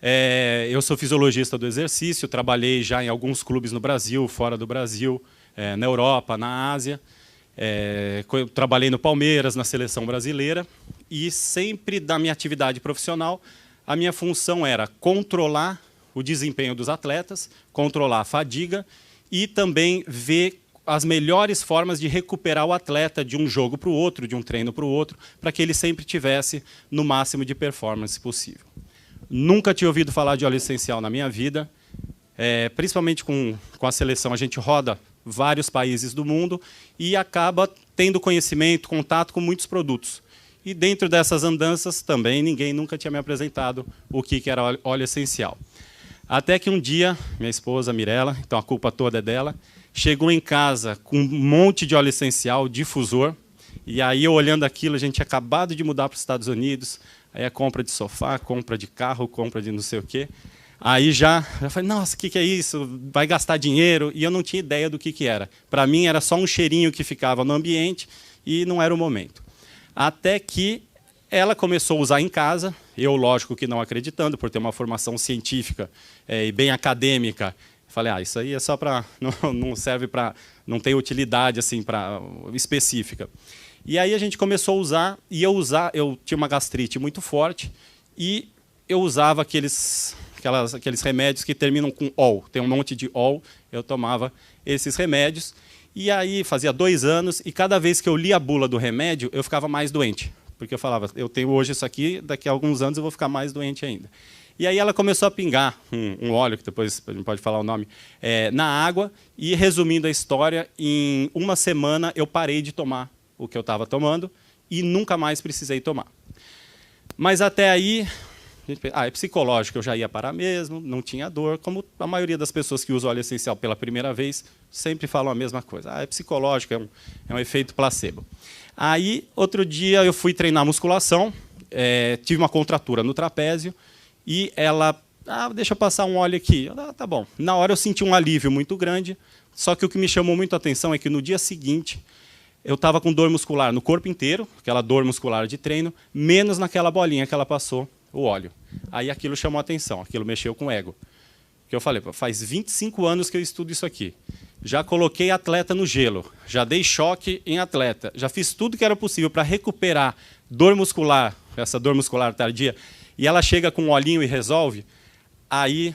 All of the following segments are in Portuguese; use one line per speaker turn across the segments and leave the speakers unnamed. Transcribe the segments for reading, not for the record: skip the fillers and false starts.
Eu sou fisiologista do exercício, trabalhei já em alguns clubes no Brasil, fora do Brasil, na Europa, na Ásia. Trabalhei no Palmeiras, na seleção brasileira, e sempre da minha atividade profissional, a minha função era controlar o desempenho dos atletas, controlar a fadiga e também ver as melhores formas de recuperar o atleta de um jogo para o outro, de um treino para o outro, para que ele sempre tivesse no máximo de performance possível. Nunca tinha ouvido falar de óleo essencial na minha vida, principalmente com a seleção. A gente roda vários países do mundo e acaba tendo conhecimento, contato com muitos produtos. E dentro dessas andanças também ninguém nunca tinha me apresentado o que era óleo essencial. Até que um dia, minha esposa, Mirella, então a culpa toda é dela, chegou em casa com um monte de óleo essencial, difusor, e aí eu olhando aquilo, a gente tinha acabado de mudar para os Estados Unidos, aí a compra de sofá, compra de carro, compra de não sei o quê. Aí já falei, nossa, o que é isso? Vai gastar dinheiro? E eu não tinha ideia do que era. Para mim era só um cheirinho que ficava no ambiente e não era o momento. Até que ela começou a usar em casa, eu, lógico que não acreditando, por ter uma formação científica e bem acadêmica. Falei, isso aí é só para... não serve para... não tem utilidade assim, específica. E aí a gente começou a usar, e eu tinha uma gastrite muito forte, e eu usava aqueles remédios que terminam com ol. Tem um monte de ol, eu tomava esses remédios. E aí fazia 2 anos, e cada vez que eu lia a bula do remédio, eu ficava mais doente. Porque eu falava, eu tenho hoje isso aqui, daqui a alguns anos eu vou ficar mais doente ainda. E aí ela começou a pingar um óleo, que depois a gente pode falar o nome, na água. E, resumindo a história, em 1 semana eu parei de tomar o que eu estava tomando e nunca mais precisei tomar. Mas até aí, é psicológico, eu já ia parar mesmo, não tinha dor, como a maioria das pessoas que usam óleo essencial pela primeira vez sempre falam a mesma coisa. É psicológico, é um efeito placebo. Aí, outro dia, eu fui treinar musculação, tive uma contratura no trapézio, e ela, deixa eu passar um óleo aqui. Tá bom. Na hora eu senti um alívio muito grande, só que o que me chamou muito a atenção é que no dia seguinte eu estava com dor muscular no corpo inteiro, aquela dor muscular de treino, menos naquela bolinha que ela passou o óleo. Aí aquilo chamou a atenção, aquilo mexeu com o ego. Que eu falei, faz 25 anos que eu estudo isso aqui. Já coloquei atleta no gelo, já dei choque em atleta, já fiz tudo que era possível para recuperar dor muscular, essa dor muscular tardia, e ela chega com um olhinho e resolve, aí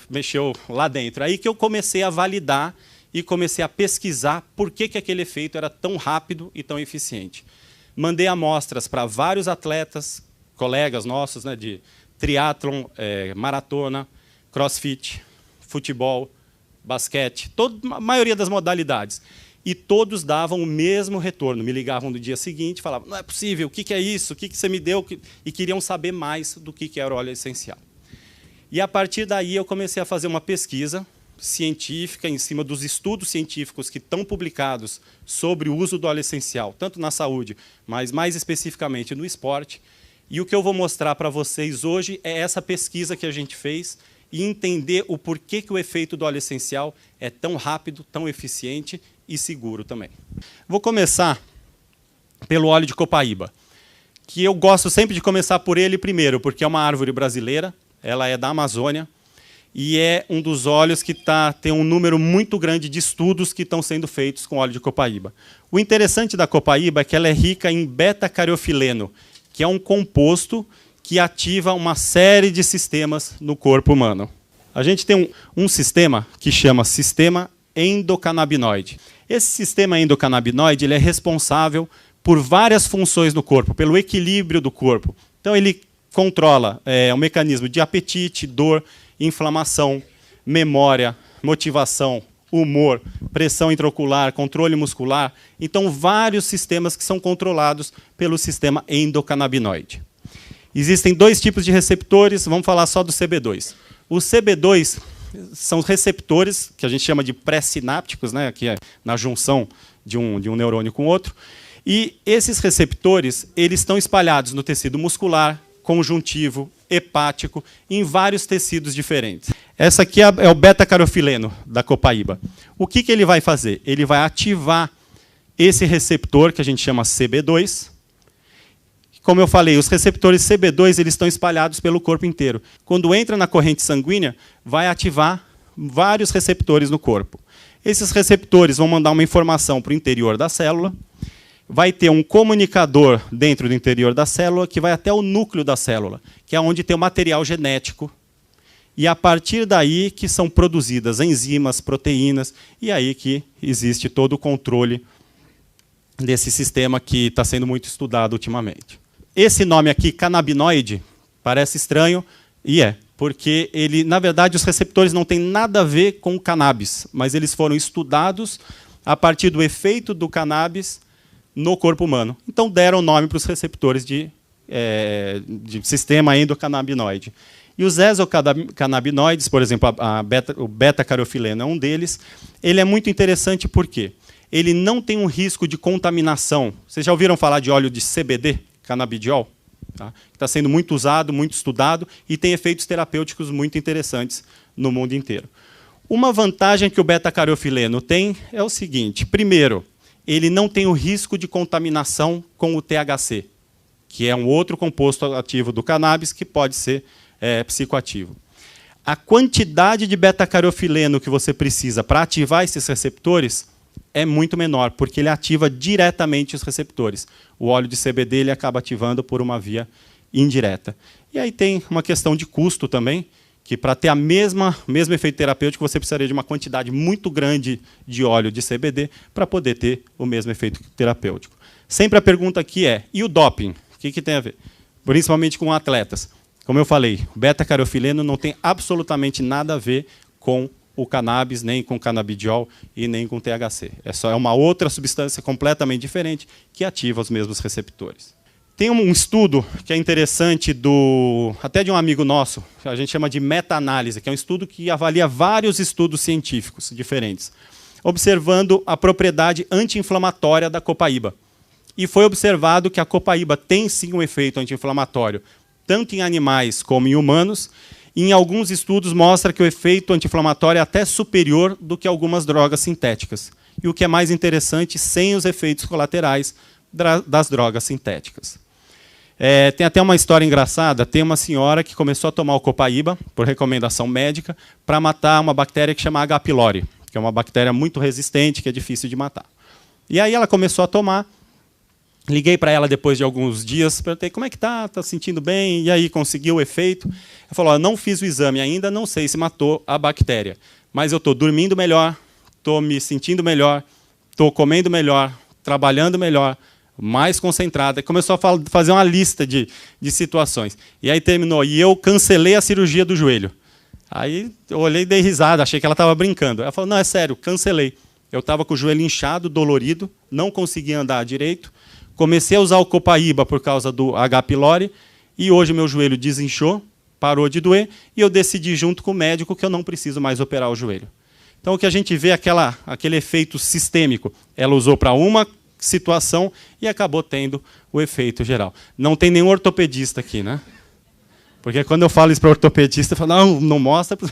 mexeu lá dentro. Aí que eu comecei a validar e comecei a pesquisar por que aquele efeito era tão rápido e tão eficiente. Mandei amostras para vários atletas, colegas nossos, de triatlon, maratona, crossfit, futebol, basquete, a maioria das modalidades. E todos davam o mesmo retorno. Me ligavam no dia seguinte e falavam, não é possível, o que é isso? O que você me deu? E queriam saber mais do que era o óleo essencial. E, a partir daí, eu comecei a fazer uma pesquisa científica em cima dos estudos científicos que estão publicados sobre o uso do óleo essencial, tanto na saúde, mas mais especificamente no esporte. E o que eu vou mostrar para vocês hoje é essa pesquisa que a gente fez e entender o porquê que o efeito do óleo essencial é tão rápido, tão eficiente e seguro também. Vou começar pelo óleo de copaíba, que eu gosto sempre de começar por ele primeiro, porque é uma árvore brasileira, ela é da Amazônia, e é um dos óleos que tem um número muito grande de estudos que estão sendo feitos com óleo de copaíba. O interessante da copaíba é que ela é rica em beta-cariofileno, que é um composto que ativa uma série de sistemas no corpo humano. A gente tem um sistema que chama sistema endocannabinoide. Esse sistema endocannabinoide ele é responsável por várias funções no corpo, pelo equilíbrio do corpo. Então, ele controla o mecanismo de apetite, dor, inflamação, memória, motivação, humor, pressão intraocular, controle muscular. Então, vários sistemas que são controlados pelo sistema endocannabinoide. Existem 2 tipos de receptores, vamos falar só do CB2. Os CB2 são receptores, que a gente chama de pré-sinápticos, que é na junção de um neurônio com outro. E esses receptores eles estão espalhados no tecido muscular, conjuntivo, hepático, em vários tecidos diferentes. Essa aqui é o beta-carofileno da copaíba. O que ele vai fazer? Ele vai ativar esse receptor, que a gente chama CB2. como eu falei, os receptores CB2 eles estão espalhados pelo corpo inteiro. Quando entra na corrente sanguínea, vai ativar vários receptores no corpo. Esses receptores vão mandar uma informação para o interior da célula, vai ter um comunicador dentro do interior da célula que vai até o núcleo da célula, que é onde tem o material genético. E a partir daí que são produzidas enzimas, proteínas, e aí que existe todo o controle desse sistema que está sendo muito estudado ultimamente. Esse nome aqui, canabinoide, parece estranho, e é, porque ele, na verdade, os receptores não têm nada a ver com o cannabis, mas eles foram estudados a partir do efeito do cannabis no corpo humano. Então deram nome para os receptores de sistema endocannabinoide. E os exocannabinoides, por exemplo, o beta-carofileno é um deles, ele é muito interessante porque ele não tem um risco de contaminação. Vocês já ouviram falar de óleo de CBD, canabidiol? Tá? Que está sendo muito usado, muito estudado e tem efeitos terapêuticos muito interessantes no mundo inteiro. Uma vantagem que o beta-carofileno tem é o seguinte. Primeiro, ele não tem o risco de contaminação com o THC, que é um outro composto ativo do cannabis que pode ser psicoativo. A quantidade de beta-carofileno que você precisa para ativar esses receptores é muito menor, porque ele ativa diretamente os receptores. O óleo de CBD ele acaba ativando por uma via indireta. E aí tem uma questão de custo também, que para ter o mesmo efeito terapêutico, você precisaria de uma quantidade muito grande de óleo de CBD para poder ter o mesmo efeito terapêutico. Sempre a pergunta aqui é, e o doping? O que tem a ver? Principalmente com atletas. Como eu falei, o beta-carofileno não tem absolutamente nada a ver com o cannabis, nem com o canabidiol e nem com o THC. É uma outra substância completamente diferente que ativa os mesmos receptores. Tem um estudo que é interessante, até de um amigo nosso, que a gente chama de meta-análise, que é um estudo que avalia vários estudos científicos diferentes, observando a propriedade anti-inflamatória da copaíba. E foi observado que a copaíba tem sim um efeito anti-inflamatório, tanto em animais como em humanos, e em alguns estudos mostra que o efeito anti-inflamatório é até superior do que algumas drogas sintéticas. E o que é mais interessante, sem os efeitos colaterais das drogas sintéticas. Tem até uma história engraçada, tem uma senhora que começou a tomar o copaíba, por recomendação médica, para matar uma bactéria que chama H. pylori, que é uma bactéria muito resistente, que é difícil de matar. E aí ela começou a tomar. Liguei para ela depois de alguns dias, perguntei como é que está, está sentindo bem? E aí, conseguiu o efeito? Ela falou, não fiz o exame ainda, não sei se matou a bactéria, mas eu estou dormindo melhor, estou me sentindo melhor, estou comendo melhor, trabalhando melhor, mais concentrada. Começou a fazer uma lista de situações. E aí terminou, e eu cancelei a cirurgia do joelho. Aí eu olhei e dei risada, achei que ela estava brincando. Ela falou, não, é sério, cancelei. Eu estava com o joelho inchado, dolorido, não conseguia andar direito, comecei a usar o copaíba por causa do H. pylori e hoje meu joelho desinchou, parou de doer e eu decidi junto com o médico que eu não preciso mais operar o joelho. Então o que a gente vê é aquele efeito sistêmico. Ela usou para uma situação e acabou tendo o efeito geral. Não tem nenhum ortopedista aqui, né? Porque quando eu falo isso para ortopedista, eu falo, não mostra para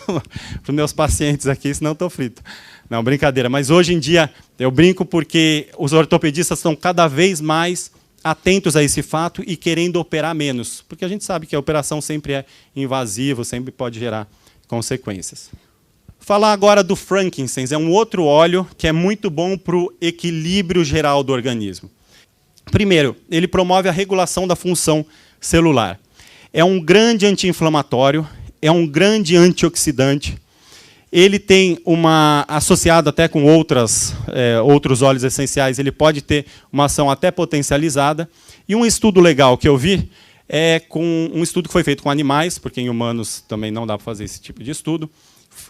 os meus pacientes aqui, senão eu estou frito. Não, brincadeira. Mas hoje em dia, eu brinco porque os ortopedistas estão cada vez mais atentos a esse fato e querendo operar menos. Porque a gente sabe que a operação sempre é invasiva, sempre pode gerar consequências. Falar agora do frankincense. É um outro óleo que é muito bom para o equilíbrio geral do organismo. Primeiro, ele promove a regulação da função celular. É um grande anti-inflamatório, é um grande antioxidante. Ele tem associado até com outros óleos essenciais, ele pode ter uma ação até potencializada. E um estudo legal que eu vi é com um estudo que foi feito com animais, porque em humanos também não dá para fazer esse tipo de estudo.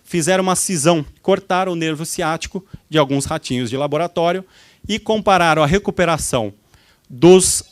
Fizeram uma cisão, cortaram o nervo ciático de alguns ratinhos de laboratório e compararam a recuperação dos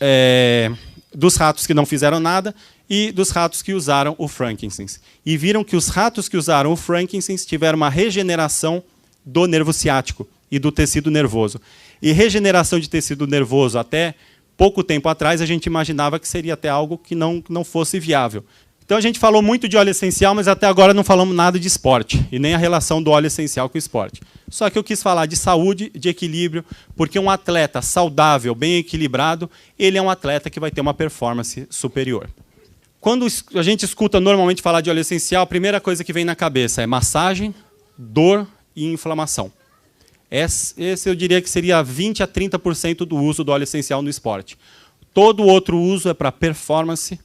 ratos que não fizeram nada e dos ratos que usaram o frankincense. E viram que os ratos que usaram o frankincense tiveram uma regeneração do nervo ciático e do tecido nervoso. E regeneração de tecido nervoso, até pouco tempo atrás, a gente imaginava que seria até algo que não fosse viável. Então, a gente falou muito de óleo essencial, mas até agora não falamos nada de esporte, e nem a relação do óleo essencial com o esporte. Só que eu quis falar de saúde, de equilíbrio, porque um atleta saudável, bem equilibrado, ele é um atleta que vai ter uma performance superior. Quando a gente escuta normalmente falar de óleo essencial, a primeira coisa que vem na cabeça é massagem, dor e inflamação. Esse eu diria que seria 20% a 30% do uso do óleo essencial no esporte. Todo outro uso é para performance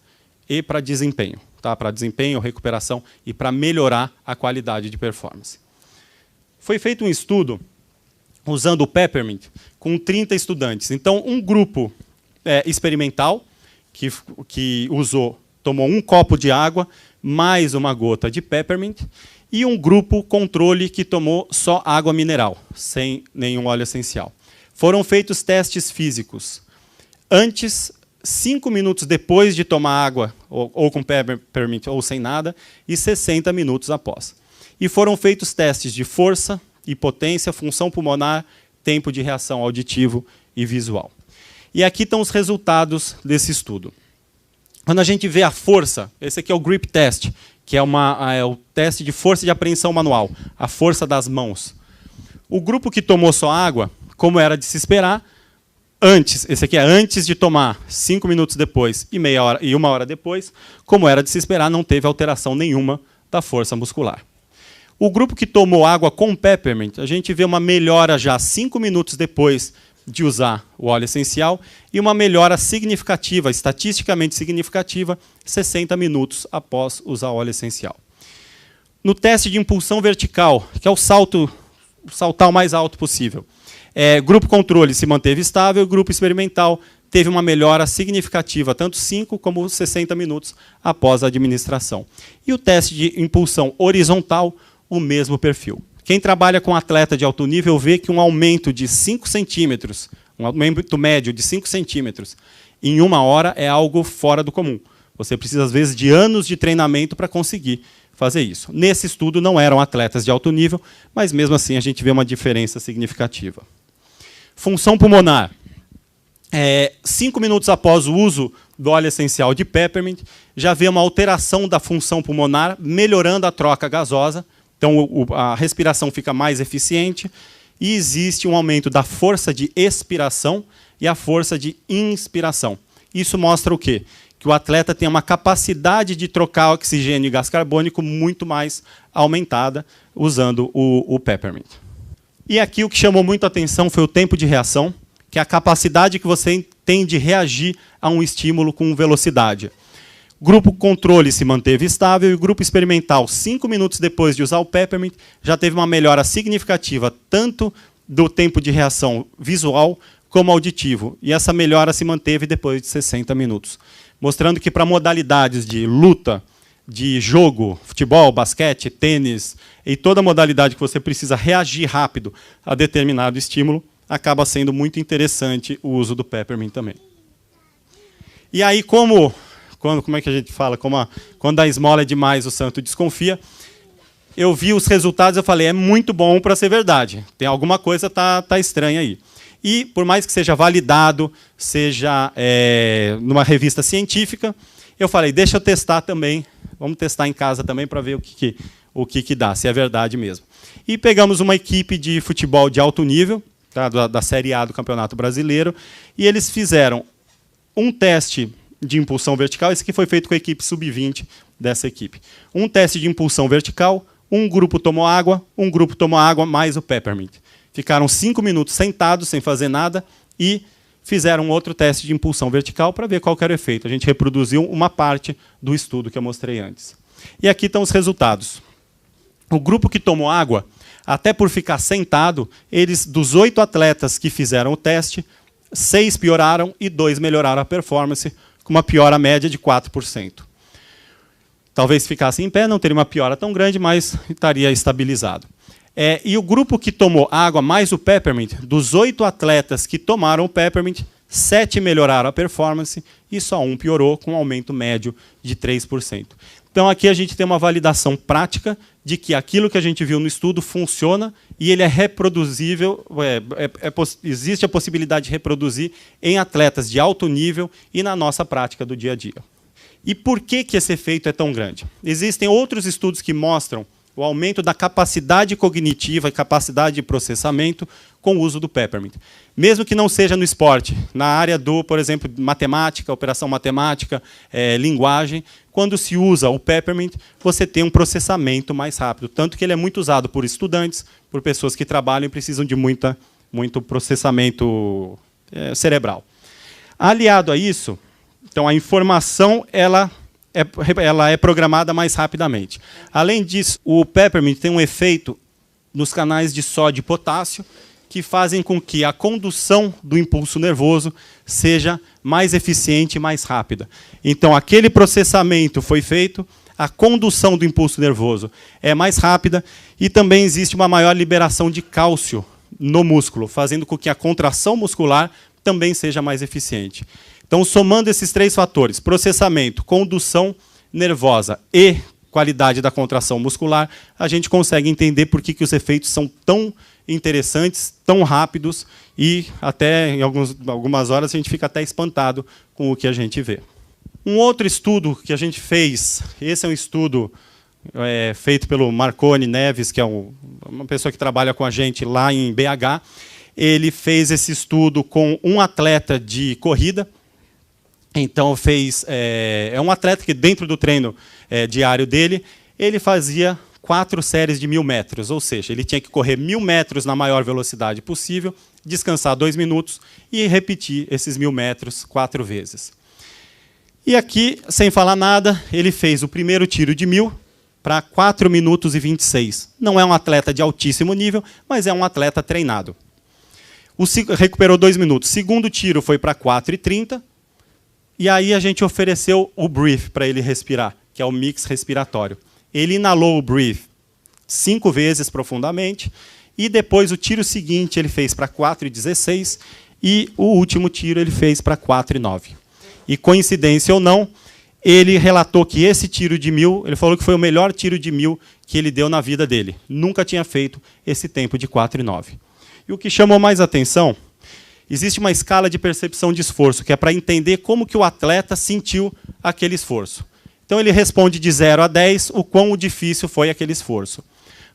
e para desempenho. Tá? Para desempenho, recuperação e para melhorar a qualidade de performance. Foi feito um estudo usando o Peppermint com 30 estudantes. Então, um grupo experimental que tomou um copo de água mais uma gota de Peppermint, e um grupo controle que tomou só água mineral, sem nenhum óleo essencial. Foram feitos testes físicos antes, 5 minutos depois de tomar água, ou com Peppermint ou sem nada, e 60 minutos após. E foram feitos testes de força e potência, função pulmonar, tempo de reação auditivo e visual. E aqui estão os resultados desse estudo. Quando a gente vê a força, esse aqui é o grip test, que é o teste de força de apreensão manual, a força das mãos. O grupo que tomou só água, como era de se esperar, esse aqui é antes de tomar, 5 minutos depois e meia hora e 1 hora depois, como era de se esperar, não teve alteração nenhuma da força muscular. O grupo que tomou água com Peppermint, a gente vê uma melhora já 5 minutos depois de usar o óleo essencial e uma melhora significativa, estatisticamente significativa, 60 minutos após usar o óleo essencial. No teste de impulsão vertical, que é o saltar o mais alto possível, grupo controle se manteve estável, o grupo experimental teve uma melhora significativa, tanto 5 como 60 minutos após a administração. E o teste de impulsão horizontal, o mesmo perfil. Quem trabalha com atleta de alto nível vê que um aumento de 5 centímetros, um aumento médio de 5 centímetros, em 1 hora é algo fora do comum. Você precisa, às vezes, de anos de treinamento para conseguir fazer isso. Nesse estudo não eram atletas de alto nível, mas mesmo assim a gente vê uma diferença significativa. Função pulmonar. 5 minutos após o uso do óleo essencial de Peppermint, já vê uma alteração da função pulmonar, melhorando a troca gasosa. Então, a respiração fica mais eficiente e existe um aumento da força de expiração e a força de inspiração. Isso mostra o quê? Que o atleta tem uma capacidade de trocar oxigênio e gás carbônico muito mais aumentada usando o Peppermint. E aqui o que chamou muito a atenção foi o tempo de reação, que é a capacidade que você tem de reagir a um estímulo com velocidade. O grupo controle se manteve estável e o grupo experimental, 5 minutos depois de usar o Peppermint, já teve uma melhora significativa tanto do tempo de reação visual como auditivo. E essa melhora se manteve depois de 60 minutos. Mostrando que para modalidades de luta, de jogo, futebol, basquete, tênis, e toda modalidade que você precisa reagir rápido a determinado estímulo, acaba sendo muito interessante o uso do Peppermint também. E aí, como é que a gente fala? Quando a esmola é demais, o santo desconfia. Eu vi os resultados e falei, é muito bom para ser verdade. Tem alguma coisa tá estranha aí. E, por mais que seja validado, seja numa revista científica, eu falei, deixa eu testar também, vamos testar em casa também para ver o que dá, se é verdade mesmo. E pegamos uma equipe de futebol de alto nível, tá, da Série A do Campeonato Brasileiro, e eles fizeram um teste de impulsão vertical, esse aqui foi feito com a equipe sub-20 dessa equipe. Um teste de impulsão vertical, um grupo tomou água mais o Peppermint. Ficaram 5 minutos sentados, sem fazer nada, e fizeram outro teste de impulsão vertical para ver qual era o efeito. A gente reproduziu uma parte do estudo que eu mostrei antes. E aqui estão os resultados. O grupo que tomou água, até por ficar sentado, dos 8 atletas que fizeram o teste, 6 pioraram e 2 melhoraram a performance, com uma piora média de 4%. Talvez se ficasse em pé, não teria uma piora tão grande, mas estaria estabilizado. E o grupo que tomou água mais o Peppermint, dos 8 atletas que tomaram o Peppermint, 7 melhoraram a performance e só 1 piorou, com um aumento médio de 3%. Então, aqui a gente tem uma validação prática de que aquilo que a gente viu no estudo funciona e ele é reproduzível, existe a possibilidade de reproduzir em atletas de alto nível e na nossa prática do dia a dia. E por que esse efeito é tão grande? Existem outros estudos que mostram o aumento da capacidade cognitiva e capacidade de processamento com o uso do Peppermint. Mesmo que não seja no esporte, na área do, por exemplo, matemática, operação matemática, linguagem, quando se usa o Peppermint, você tem um processamento mais rápido. Tanto que ele é muito usado por estudantes, por pessoas que trabalham e precisam de muito processamento cerebral. Aliado a isso, então a informação ela é programada mais rapidamente. Além disso, o Peppermint tem um efeito nos canais de sódio e potássio que fazem com que a condução do impulso nervoso seja mais eficiente e mais rápida. Então, aquele processamento foi feito, a condução do impulso nervoso é mais rápida e também existe uma maior liberação de cálcio no músculo, fazendo com que a contração muscular também seja mais eficiente. Então, somando esses três fatores, processamento, condução nervosa e qualidade da contração muscular, a gente consegue entender por que os efeitos são tão interessantes, tão rápidos, e até em algumas horas a gente fica até espantado com o que a gente vê. Um outro estudo que a gente fez, esse é um estudo feito pelo Marconi Neves, que é uma pessoa que trabalha com a gente lá em BH. Ele fez esse estudo com um atleta de corrida. Então, é um atleta que, dentro do treino diário dele, ele fazia 4 séries de 1000 metros, ou seja, ele tinha que correr 1000 metros na maior velocidade possível, descansar 2 minutos e repetir esses 1000 metros 4 vezes. E aqui, sem falar nada, ele fez o primeiro tiro de 1000 para 4 minutos e 26. Não é um atleta de altíssimo nível, mas é um atleta treinado. Recuperou 2 minutos. O segundo tiro foi para 4:30. E aí a gente ofereceu o breathe para ele respirar, que é o mix respiratório. Ele inalou o breathe 5 vezes profundamente, e depois o tiro seguinte ele fez para 4:16, e o último tiro ele fez para 4:09. E, coincidência ou não, ele relatou que esse tiro de 1000, ele falou que foi o melhor tiro de 1000 que ele deu na vida dele. Nunca tinha feito esse tempo de 4:09. E o que chamou mais atenção, existe uma escala de percepção de esforço, que é para entender como que o atleta sentiu aquele esforço. Então, ele responde de 0 a 10 o quão difícil foi aquele esforço.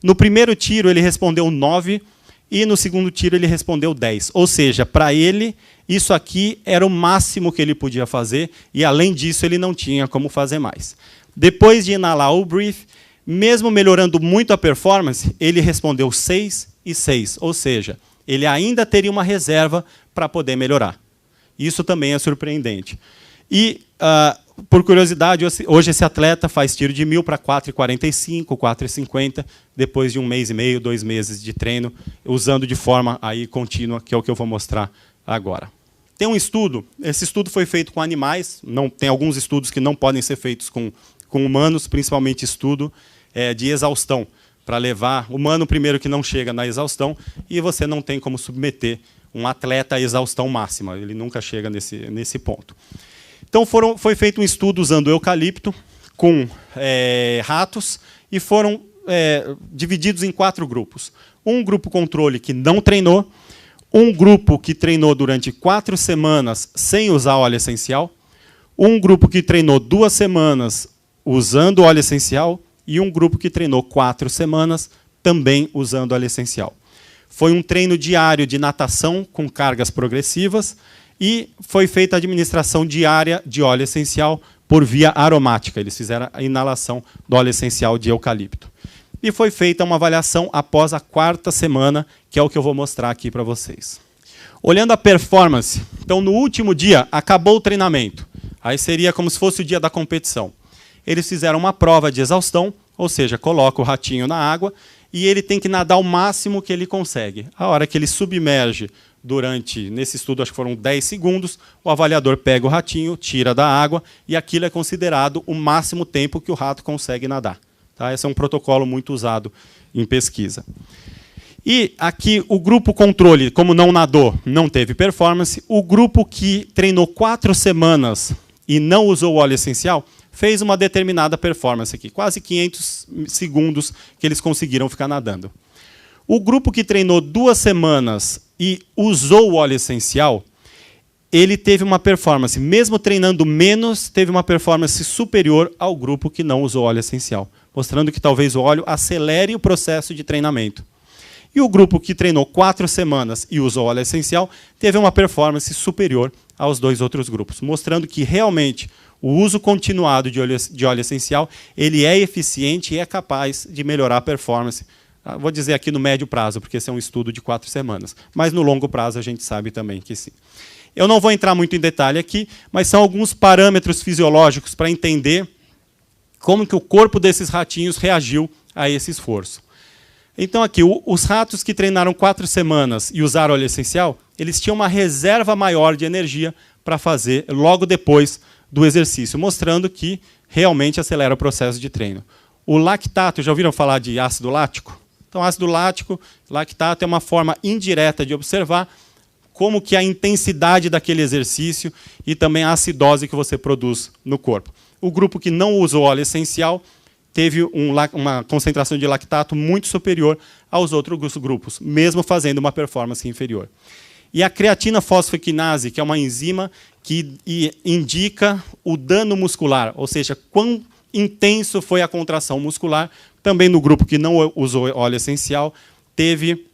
No primeiro tiro, ele respondeu 9, e no segundo tiro, ele respondeu 10. Ou seja, para ele, isso aqui era o máximo que ele podia fazer, e, além disso, ele não tinha como fazer mais. Depois de inalar o breath, mesmo melhorando muito a performance, ele respondeu 6 e 6, ou seja, ele ainda teria uma reserva para poder melhorar. Isso também é surpreendente. E, por curiosidade, hoje esse atleta faz tiro de 1000 para 4:45, 4:50, depois de 1 mês e meio, 2 meses de treino, usando de forma aí contínua, que é o que eu vou mostrar agora. Tem um estudo, esse estudo foi feito com animais, tem alguns estudos que não podem ser feitos com humanos, principalmente estudo de exaustão, para levar humano primeiro que não chega na exaustão, e você não tem como submeter um atleta à exaustão máxima, ele nunca chega nesse ponto. Então foi feito um estudo usando eucalipto com ratos, e foram divididos em 4 grupos. Um grupo controle que não treinou, um grupo que treinou durante 4 semanas sem usar óleo essencial, um grupo que treinou 2 semanas usando óleo essencial, e um grupo que treinou 4 semanas também usando óleo essencial. Foi um treino diário de natação com cargas progressivas, e foi feita a administração diária de óleo essencial por via aromática. Eles fizeram a inalação do óleo essencial de eucalipto. E foi feita uma avaliação após a 4ª semana, que é o que eu vou mostrar aqui para vocês. Olhando a performance, então, no último dia, acabou o treinamento. Aí seria como se fosse o dia da competição. Eles fizeram uma prova de exaustão, ou seja, coloca o ratinho na água, e ele tem que nadar o máximo que ele consegue. A hora que ele submerge nesse estudo, acho que foram 10 segundos, o avaliador pega o ratinho, tira da água, e aquilo é considerado o máximo tempo que o rato consegue nadar. Tá? Esse é um protocolo muito usado em pesquisa. E aqui o grupo controle, como não nadou, não teve performance. O grupo que treinou 4 semanas e não usou o óleo essencial, fez uma determinada performance aqui, quase 500 segundos que eles conseguiram ficar nadando. O grupo que treinou 2 semanas e usou o óleo essencial, ele teve uma performance, mesmo treinando menos, teve uma performance superior ao grupo que não usou óleo essencial, mostrando que talvez o óleo acelere o processo de treinamento. E o grupo que treinou 4 semanas e usou óleo essencial teve uma performance superior aos 2 outros grupos, mostrando que realmente o uso continuado de óleo essencial ele é eficiente e é capaz de melhorar a performance. Vou dizer aqui no médio prazo, porque esse é um estudo de 4 semanas, mas no longo prazo a gente sabe também que sim. Eu não vou entrar muito em detalhe aqui, mas são alguns parâmetros fisiológicos para entender como que o corpo desses ratinhos reagiu a esse esforço. Então, aqui, os ratos que treinaram 4 semanas e usaram óleo essencial, eles tinham uma reserva maior de energia para fazer logo depois do exercício, mostrando que realmente acelera o processo de treino. O lactato, já ouviram falar de ácido lático? Então, ácido lático, lactato é uma forma indireta de observar como que a intensidade daquele exercício e também a acidose que você produz no corpo. O grupo que não usou óleo essencial teve uma concentração de lactato muito superior aos outros grupos, mesmo fazendo uma performance inferior. E a creatina fosfoquinase, que é uma enzima que indica o dano muscular, ou seja, quão intenso foi a contração muscular, também no grupo que não usou óleo essencial, teve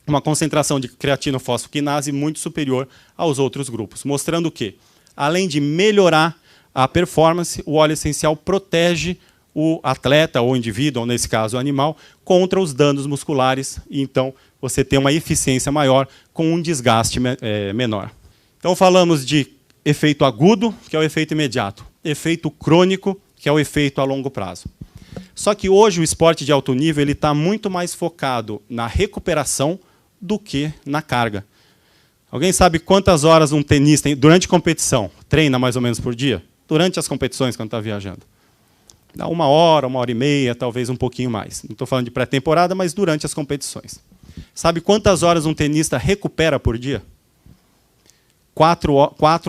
uma concentração de creatina fosfoquinase muito superior aos outros grupos, mostrando que, além de melhorar a performance, o óleo essencial protege o atleta ou o indivíduo, ou nesse caso o animal, contra os danos musculares, e então você tem uma eficiência maior com um desgaste menor. Então falamos de efeito agudo, que é o efeito imediato, efeito crônico, que é o efeito a longo prazo. Só que hoje o esporte de alto nível está muito mais focado na recuperação do que na carga. Alguém sabe quantas horas um tenista, durante competição, treina mais ou menos por dia? Durante as competições, quando está viajando? Dá 1 hora, 1h30, talvez um pouquinho mais. Não estou falando de pré-temporada, mas durante as competições. Sabe quantas horas um tenista recupera por dia? 4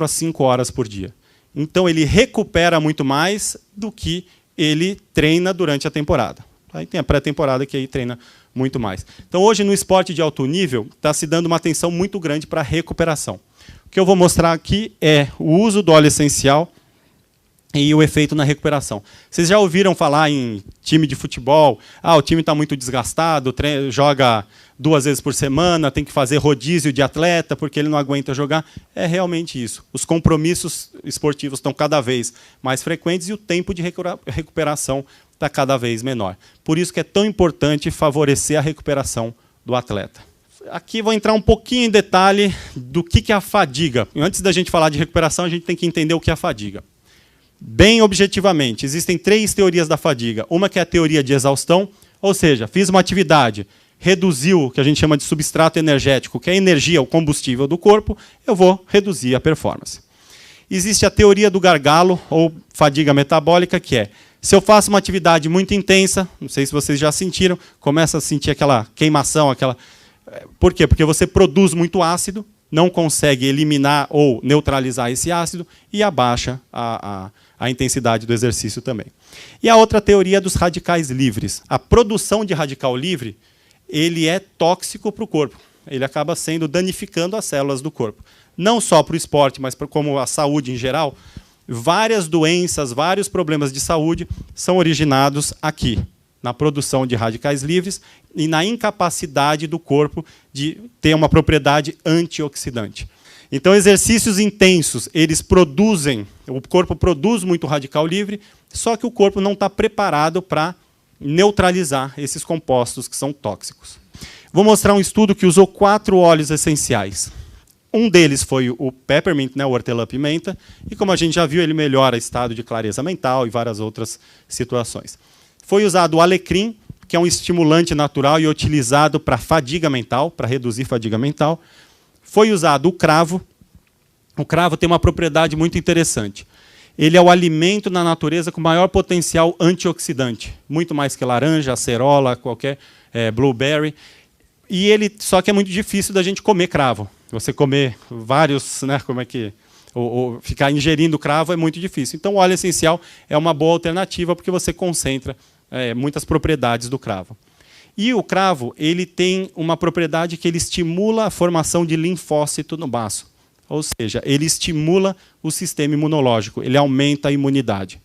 a 5 horas por dia. Então, ele recupera muito mais do que ele treina durante a temporada. Aí tem a pré-temporada que aí treina muito mais. Então, hoje, no esporte de alto nível, está se dando uma atenção muito grande para a recuperação. O que eu vou mostrar aqui é o uso do óleo essencial e o efeito na recuperação. Vocês já ouviram falar em time de futebol? O time está muito desgastado, joga 2 vezes por semana, tem que fazer rodízio de atleta porque ele não aguenta jogar. É realmente isso. Os compromissos esportivos estão cada vez mais frequentes e o tempo de recuperação está cada vez menor. Por isso que é tão importante favorecer a recuperação do atleta. Aqui vou entrar um pouquinho em detalhe do que é a fadiga. Antes da gente falar de recuperação, a gente tem que entender o que é a fadiga. Bem objetivamente, existem 3 teorias da fadiga. Uma que é a teoria de exaustão, ou seja, fiz uma atividade, reduziu o que a gente chama de substrato energético, que é a energia, o combustível do corpo, eu vou reduzir a performance. Existe a teoria do gargalo, ou fadiga metabólica, que é, se eu faço uma atividade muito intensa, não sei se vocês já sentiram, começa a sentir aquela queimação, aquela... Por quê? Porque você produz muito ácido, não consegue eliminar ou neutralizar esse ácido e abaixa a intensidade do exercício também. E a outra teoria é dos radicais livres. A produção de radical livre ele é tóxico para o corpo. Ele acaba danificando as células do corpo. Não só para o esporte, mas como a saúde em geral, várias doenças, vários problemas de saúde são originados aqui, na produção de radicais livres e na incapacidade do corpo de ter uma propriedade antioxidante. Então, exercícios intensos, o corpo produz muito radical livre, só que o corpo não está preparado para neutralizar esses compostos que são tóxicos. Vou mostrar um estudo que usou 4 óleos essenciais. Um deles foi o peppermint, o hortelã-pimenta, e como a gente já viu, ele melhora o estado de clareza mental e várias outras situações. Foi usado o alecrim, que é um estimulante natural e utilizado para fadiga mental, para reduzir fadiga mental. Foi usado o cravo. O cravo tem uma propriedade muito interessante. Ele é o alimento na natureza com maior potencial antioxidante, muito mais que laranja, acerola, qualquer blueberry. E só que é muito difícil da gente comer cravo. Você comer vários, ou ficar ingerindo cravo é muito difícil. Então, o óleo essencial é uma boa alternativa porque você concentra muitas propriedades do cravo. E o cravo ele tem uma propriedade que ele estimula a formação de linfócito no baço. ou seja, ele estimula o sistema imunológico, ele aumenta a imunidade.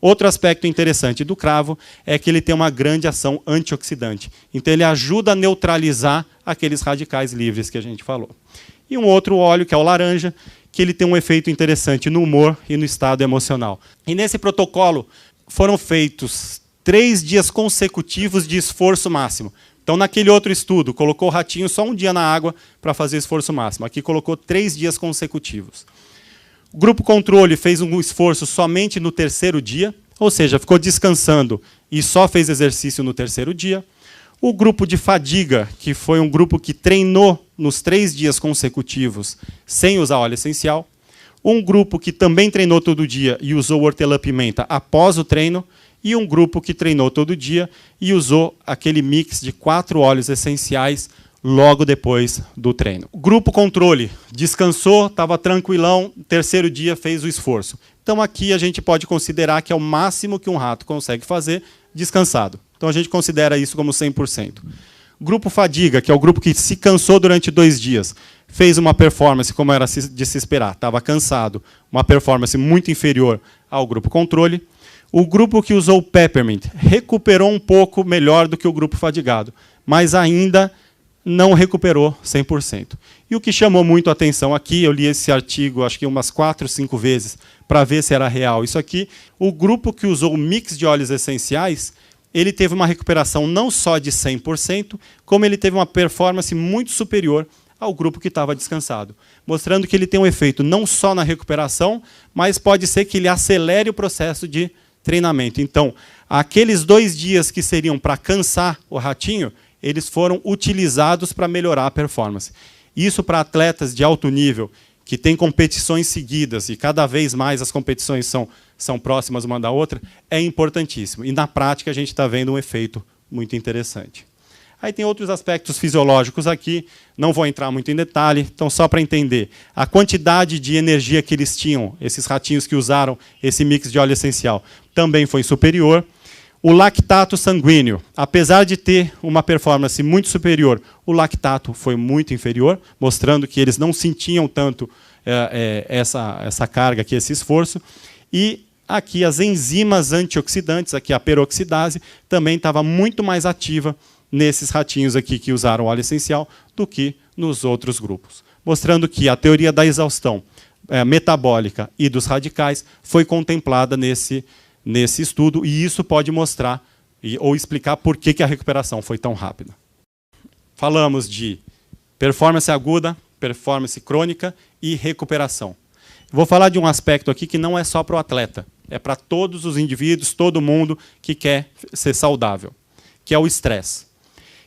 Outro aspecto interessante do cravo é que ele tem uma grande ação antioxidante. Então, ele ajuda a neutralizar aqueles radicais livres que a gente falou. E um outro óleo, que é o laranja, que ele tem um efeito interessante no humor e no estado emocional. E nesse protocolo foram feitos 3 dias consecutivos de esforço máximo. Então, naquele outro estudo, colocou o ratinho só um dia na água para fazer esforço máximo. Aqui colocou 3 dias consecutivos. O grupo controle fez um esforço somente no 3º dia, ou seja, ficou descansando e só fez exercício no 3º dia. O grupo de fadiga, que foi um grupo que treinou nos 3 dias consecutivos sem usar óleo essencial. Um grupo que também treinou todo dia e usou hortelã-pimenta após o treino. E um grupo que treinou todo dia e usou aquele mix de 4 óleos essenciais logo depois do treino. O grupo controle descansou, estava tranquilão, 3º dia fez o esforço. Então, aqui a gente pode considerar que é o máximo que um rato consegue fazer descansado. Então, a gente considera isso como 100%. Grupo fadiga, que é o grupo que se cansou durante 2 dias, fez uma performance como era de se esperar, estava cansado, uma performance muito inferior ao grupo controle. O grupo que usou o Peppermint recuperou um pouco melhor do que o grupo fadigado, mas ainda não recuperou 100%. E o que chamou muito a atenção aqui, eu li esse artigo acho que umas 4, 5 vezes, para ver se era real isso aqui, o grupo que usou o mix de óleos essenciais, ele teve uma recuperação não só de 100%, como ele teve uma performance muito superior ao grupo que estava descansado, mostrando que ele tem um efeito não só na recuperação, mas pode ser que ele acelere o processo de treinamento. Então, aqueles 2 dias que seriam para cansar o ratinho, eles foram utilizados para melhorar a performance. Isso para atletas de alto nível, que têm competições seguidas, e cada vez mais as competições são próximas uma da outra, é importantíssimo. E, na prática, a gente está vendo um efeito muito interessante. Aí tem outros aspectos fisiológicos aqui, não vou entrar muito em detalhe, então só para entender. A quantidade de energia que eles tinham, esses ratinhos que usaram esse mix de óleo essencial, também foi superior. O lactato sanguíneo, apesar de ter uma performance muito superior, o lactato foi muito inferior, mostrando que eles não sentiam tanto essa carga, aqui, esse esforço. E aqui as enzimas antioxidantes, aqui a peroxidase, também estava muito mais ativa nesses ratinhos aqui que usaram óleo essencial do que nos outros grupos. Mostrando que a teoria da exaustão metabólica e dos radicais foi contemplada nesse estudo, e isso pode mostrar ou explicar por que a recuperação foi tão rápida. Falamos de performance aguda, performance crônica e recuperação. Vou falar de um aspecto aqui que não é só para o atleta, é para todos os indivíduos, todo mundo que quer ser saudável, que é o estresse.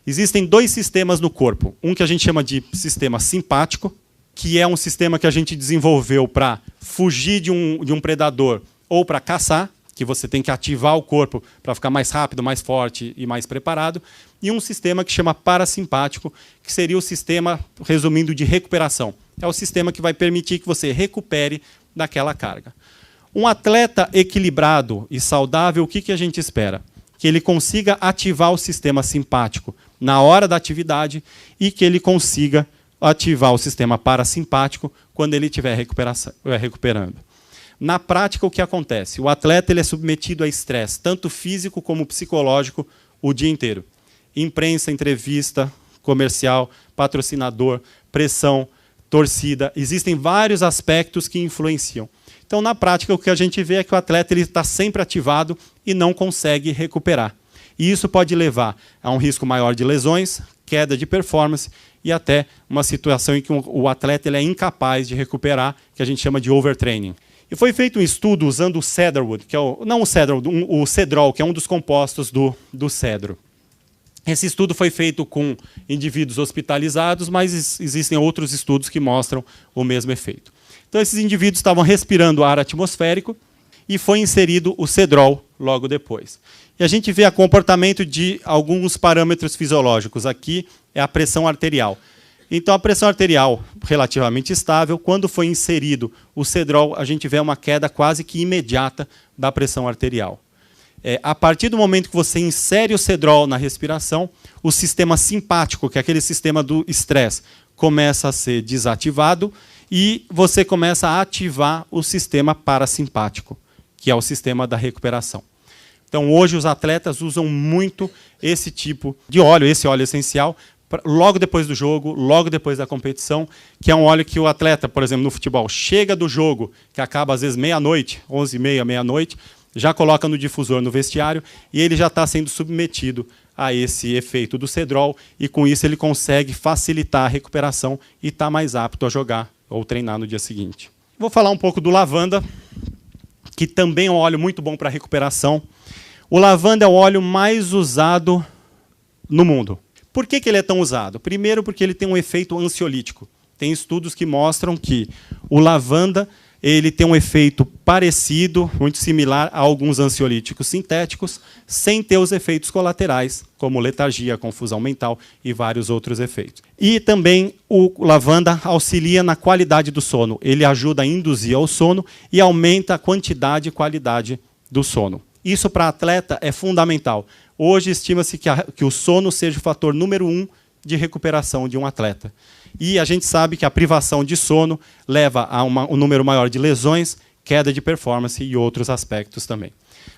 Existem 2 sistemas no corpo. Um que a gente chama de sistema simpático, que é um sistema que a gente desenvolveu para fugir de um predador ou para caçar, que você tem que ativar o corpo para ficar mais rápido, mais forte e mais preparado. E um sistema que chama parasimpático, que seria o sistema, resumindo, de recuperação. É o sistema que vai permitir que você recupere daquela carga. Um atleta equilibrado e saudável, o que a gente espera? Que ele consiga ativar o sistema simpático na hora da atividade e que ele consiga ativar o sistema parasimpático quando ele estiver recuperando. Na prática, o que acontece? O atleta ele é submetido a estresse, tanto físico como psicológico, o dia inteiro. Imprensa, entrevista, comercial, patrocinador, pressão, torcida. Existem vários aspectos que influenciam. Então, na prática, o que a gente vê é que o atleta está sempre ativado e não consegue recuperar. E isso pode levar a um risco maior de lesões, queda de performance e até uma situação em que o atleta ele é incapaz de recuperar, que a gente chama de overtraining. E foi feito um estudo usando o cedarwood, que é o cedrol, que é um dos compostos do cedro. Esse estudo foi feito com indivíduos hospitalizados, mas existem outros estudos que mostram o mesmo efeito. Então, esses indivíduos estavam respirando ar atmosférico e foi inserido o cedrol logo depois. E a gente vê o comportamento de alguns parâmetros fisiológicos. Aqui é a pressão arterial. Então, a pressão arterial relativamente estável. Quando foi inserido o cedrol, a gente vê uma queda quase que imediata da pressão arterial. A partir do momento que você insere o cedrol na respiração, o sistema simpático, que é aquele sistema do estresse, começa a ser desativado e você começa a ativar o sistema parasimpático, que é o sistema da recuperação. Então, hoje, os atletas usam muito esse tipo de óleo, esse óleo essencial, logo depois do jogo, logo depois da competição, que é um óleo que o atleta, por exemplo, no futebol, chega do jogo, que acaba às vezes meia-noite, 11h30, meia-noite, já coloca no difusor no vestiário e ele já está sendo submetido a esse efeito do Cedrol e, com isso, ele consegue facilitar a recuperação e está mais apto a jogar ou treinar no dia seguinte. Vou falar um pouco do lavanda, que também é um óleo muito bom para recuperação. O lavanda é o óleo mais usado no mundo. Por que ele é tão usado? Primeiro, porque ele tem um efeito ansiolítico. Tem estudos que mostram que o lavanda ele tem um efeito parecido, muito similar a alguns ansiolíticos sintéticos, sem ter os efeitos colaterais, como letargia, confusão mental e vários outros efeitos. E também o lavanda auxilia na qualidade do sono. Ele ajuda a induzir ao sono e aumenta a quantidade e qualidade do sono. Isso, para atleta, é fundamental. Hoje, estima-se que o sono seja o fator número 1 de recuperação de um atleta. E a gente sabe que a privação de sono leva a um número maior de lesões, queda de performance e outros aspectos também.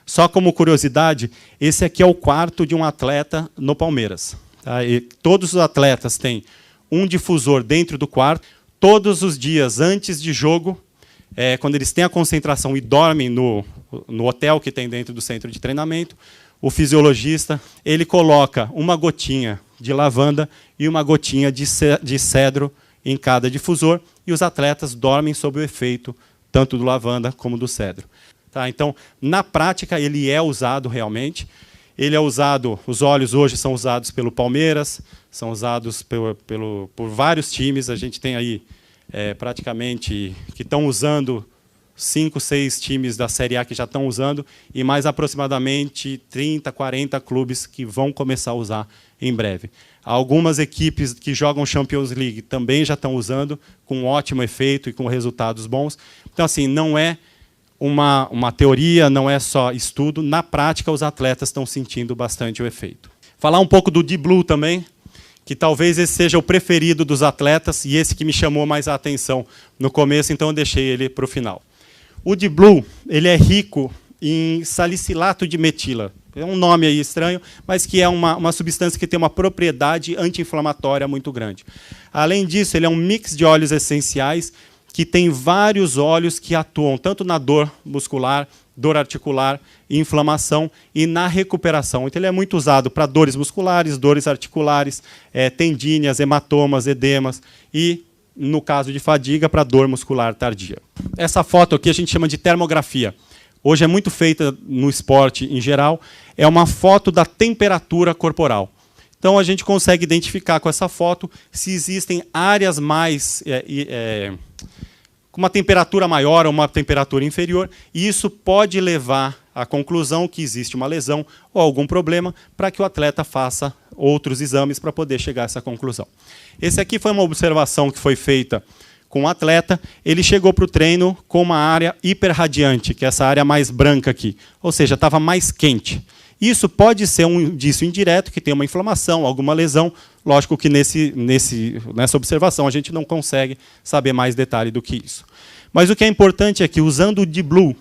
Só como curiosidade, esse aqui é o quarto de um atleta no Palmeiras. Tá? E todos os atletas têm um difusor dentro do quarto. Todos os dias, antes de jogo, quando eles têm a concentração e dormem no hotel que tem dentro do centro de treinamento, o fisiologista ele coloca uma gotinha de lavanda e uma gotinha de cedro em cada difusor, e os atletas dormem sob o efeito tanto do lavanda como do cedro. Tá? Então, na prática, ele é usado realmente. Ele é usado, os óleos hoje são usados pelo Palmeiras, são usados por vários times. A gente tem aí praticamente que estão usando 5, 6 times da Série A que já estão usando, e mais aproximadamente 30, 40 clubes que vão começar a usar em breve. Algumas equipes que jogam Champions League também já estão usando, com ótimo efeito e com resultados bons. Então, assim, não é uma teoria, não é só estudo. Na prática, os atletas estão sentindo bastante o efeito. Falar um pouco do Deep Blue também, que talvez esse seja o preferido dos atletas e esse que me chamou mais a atenção no começo, então eu deixei ele para o final. O Deep Blue ele é rico em salicilato de metila. É um nome aí estranho, mas que é uma substância que tem uma propriedade anti-inflamatória muito grande. Além disso, ele é um mix de óleos essenciais que tem vários óleos que atuam tanto na dor muscular, dor articular, inflamação e na recuperação. Então, ele é muito usado para dores musculares, dores articulares, tendíneas, hematomas, edemas e, no caso de fadiga, para dor muscular tardia. Essa foto aqui a gente chama de termografia. Hoje é muito feita no esporte em geral. É uma foto da temperatura corporal. Então, a gente consegue identificar com essa foto se existem áreas mais com uma temperatura maior ou uma temperatura inferior, e isso pode levar à conclusão que existe uma lesão ou algum problema para que o atleta faça outros exames para poder chegar a essa conclusão. Esse aqui foi uma observação que foi feita com um atleta. Ele chegou para o treino com uma área hiperradiante, que é essa área mais branca aqui, ou seja, estava mais quente. Isso pode ser um indício indireto que tem uma inflamação, alguma lesão. Lógico que nessa observação a gente não consegue saber mais detalhe do que isso. Mas o que é importante é que, usando o Deep Blue,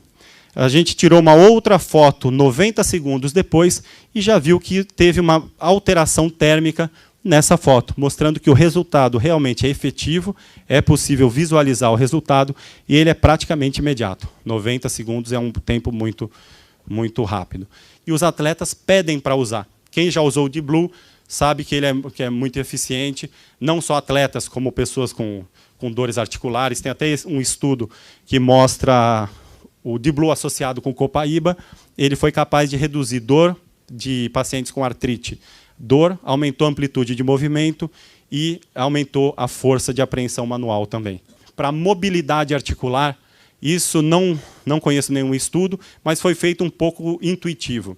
a gente tirou uma outra foto 90 segundos depois e já viu que teve uma alteração térmica nessa foto, mostrando que o resultado realmente é efetivo, é possível visualizar o resultado e ele é praticamente imediato. 90 segundos é um tempo muito rápido. E os atletas pedem para usar. Quem já usou o Deep Blue sabe que ele é muito eficiente, não só atletas, como pessoas com dores articulares. Tem até um estudo que mostra o Deep Blue associado com copaíba. Ele foi capaz de reduzir dor de pacientes com artrite. Dor, aumentou a amplitude de movimento e aumentou a força de apreensão manual também. Para mobilidade articular, isso não conheço nenhum estudo, mas foi feito um pouco intuitivo.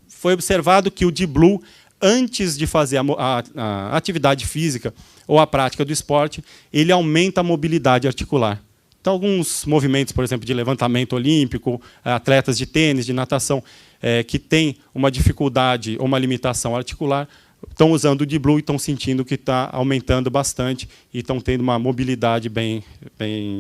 Foi observado que o Deep Blue, antes de fazer a atividade física ou a prática do esporte, ele aumenta a mobilidade articular. Então, alguns movimentos, por exemplo, de levantamento olímpico, atletas de tênis, de natação, que têm uma dificuldade ou uma limitação articular, estão usando o Deep Blue e estão sentindo que está aumentando bastante e estão tendo uma mobilidade bem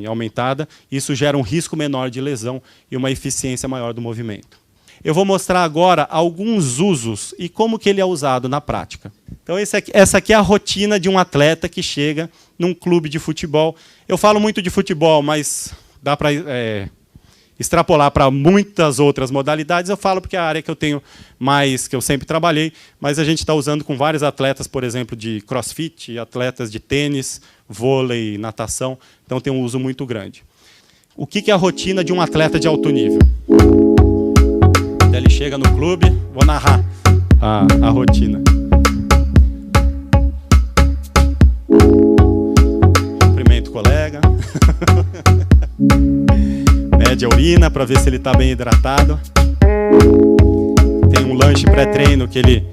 aumentada. Isso gera um risco menor de lesão e uma eficiência maior do movimento. Eu vou mostrar agora alguns usos e como que ele é usado na prática. Então, essa aqui é a rotina de um atleta que chega num clube de futebol. Eu falo muito de futebol, mas dá para extrapolar para muitas outras modalidades. Eu falo porque é a área que eu tenho mais, que eu sempre trabalhei, mas a gente está usando com vários atletas, por exemplo, de crossfit, atletas de tênis, vôlei, natação. Então, tem um uso muito grande. O que é a rotina de um atleta de alto nível? Ele chega no clube, vou narrar a rotina. Cumprimento o colega. Mede a urina para ver se ele está bem hidratado. Tem um lanche pré-treino que ele...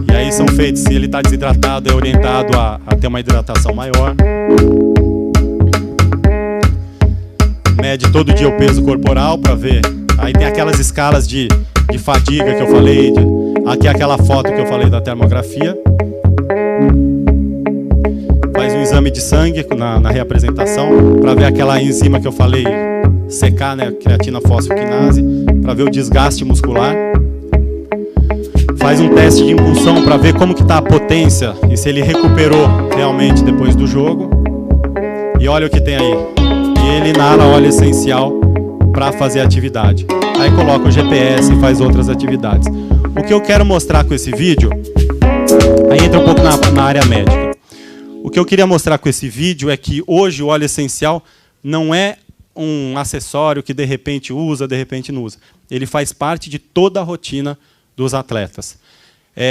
E aí são feitos, se ele está desidratado, é orientado a ter uma hidratação maior. Mede todo dia o peso corporal para ver... Aí tem aquelas escalas de fadiga que eu falei, aqui é aquela foto que eu falei da termografia. Faz um exame de sangue na reapresentação, para ver aquela enzima que eu falei, secar, né, creatina fosfoquinase, para ver o desgaste muscular. Faz um teste de impulsão para ver como que está a potência e se ele recuperou realmente depois do jogo. E olha o que tem aí. E ele inala óleo essencial para fazer atividade. Aí coloca o GPS e faz outras atividades. O que eu quero mostrar com esse vídeo, aí entra um pouco na área médica. O que eu queria mostrar com esse vídeo é que hoje o óleo essencial não é um acessório que de repente usa, de repente não usa. Ele faz parte de toda a rotina dos atletas.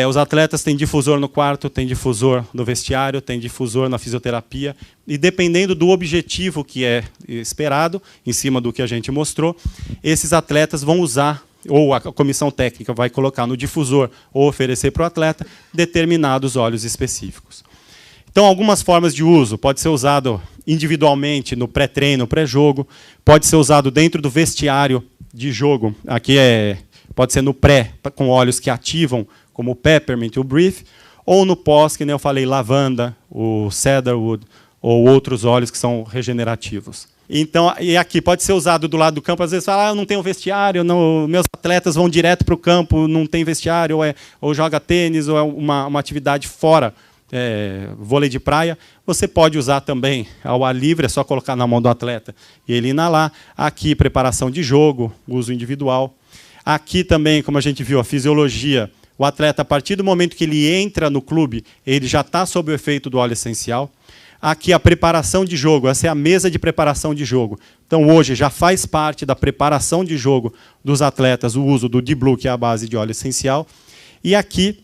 Os atletas têm difusor no quarto, têm difusor no vestiário, têm difusor na fisioterapia. E dependendo do objetivo que é esperado, em cima do que a gente mostrou, esses atletas vão usar, ou a comissão técnica vai colocar no difusor ou oferecer para o atleta determinados óleos específicos. Então, algumas formas de uso. Pode ser usado individualmente no pré-treino, pré-jogo. Pode ser usado dentro do vestiário de jogo. Aqui pode ser no pré, com óleos que ativam, como o peppermint e o brief, ou no pós, que nem eu falei, lavanda, o cedarwood, ou outros óleos que são regenerativos. Então, e aqui pode ser usado do lado do campo, às vezes fala, eu não tenho vestiário, meus atletas vão direto para o campo, não tem vestiário, ou joga tênis, ou é uma atividade fora, vôlei de praia. Você pode usar também ao ar livre, é só colocar na mão do atleta e ele inalar. Aqui, preparação de jogo, uso individual. Aqui também, como a gente viu, a fisiologia. O atleta, a partir do momento que ele entra no clube, ele já está sob o efeito do óleo essencial. Aqui a preparação de jogo, essa é a mesa de preparação de jogo. Então hoje já faz parte da preparação de jogo dos atletas o uso do Deep Blue, que é a base de óleo essencial. E aqui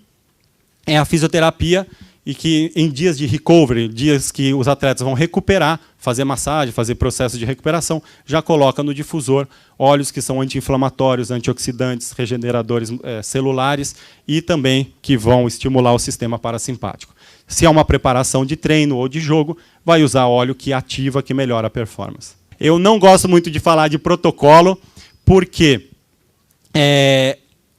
é a fisioterapia, e que em dias de recovery, dias que os atletas vão recuperar, fazer massagem, fazer processo de recuperação, já coloca no difusor óleos que são anti-inflamatórios, antioxidantes, regeneradores celulares e também que vão estimular o sistema parasimpático. Se é uma preparação de treino ou de jogo, vai usar óleo que ativa, que melhora a performance. Eu não gosto muito de falar de protocolo, porque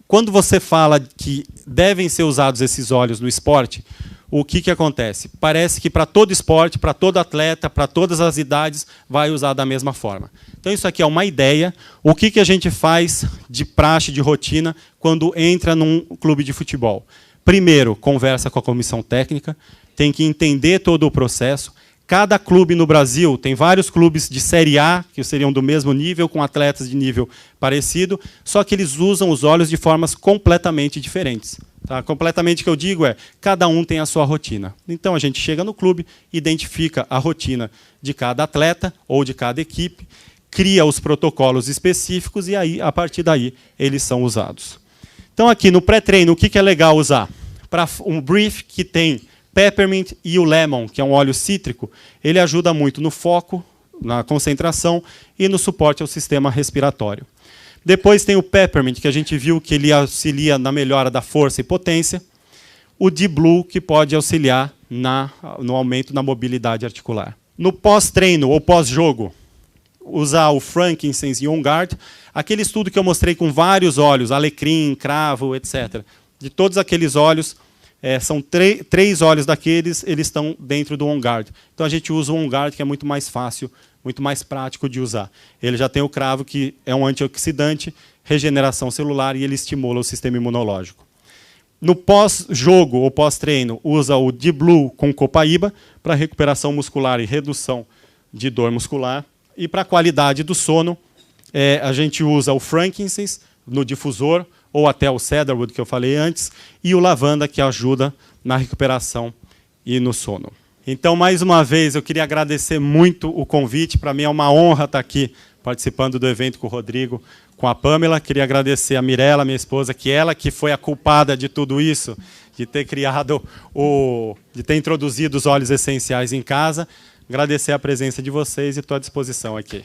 quando você fala que devem ser usados esses óleos no esporte, o que acontece? Parece que para todo esporte, para todo atleta, para todas as idades, vai usar da mesma forma. Então, isso aqui é uma ideia. O que a gente faz de praxe, de rotina, quando entra num clube de futebol? Primeiro, conversa com a comissão técnica, tem que entender todo o processo. Cada clube no Brasil, tem vários clubes de Série A, que seriam do mesmo nível, com atletas de nível parecido, só que eles usam os óleos de formas completamente diferentes. Tá? Completamente, o que eu digo cada um tem a sua rotina. Então, a gente chega no clube, identifica a rotina de cada atleta ou de cada equipe, cria os protocolos específicos e, aí, a partir daí, eles são usados. Então, aqui no pré-treino, o que é legal usar? Para um brief que tem peppermint e o lemon, que é um óleo cítrico, ele ajuda muito no foco, na concentração e no suporte ao sistema respiratório. Depois tem o peppermint, que a gente viu que ele auxilia na melhora da força e potência. O Deep Blue, que pode auxiliar no aumento da mobilidade articular. No pós-treino ou pós-jogo, usar o frankincense e on guard, aquele estudo que eu mostrei com vários óleos, alecrim, cravo, etc. De todos aqueles óleos, são três óleos daqueles, eles estão dentro do On Guard. Então a gente usa o On Guard, que é muito mais fácil, muito mais prático de usar. Ele já tem o cravo, que é um antioxidante, regeneração celular, e ele estimula o sistema imunológico. No pós-jogo ou pós-treino, usa o D-Blue com copaíba para recuperação muscular e redução de dor muscular. E para a qualidade do sono, a gente usa o frankincense no difusor, ou até o cedarwood, que eu falei antes, e o lavanda, que ajuda na recuperação e no sono. Então, mais uma vez, eu queria agradecer muito o convite. Para mim é uma honra estar aqui participando do evento com o Rodrigo, com a Pamela. Queria agradecer a Mirella, minha esposa, que foi a culpada de tudo isso, de ter criado de ter introduzido os óleos essenciais em casa. Agradecer a presença de vocês e estou à disposição aqui.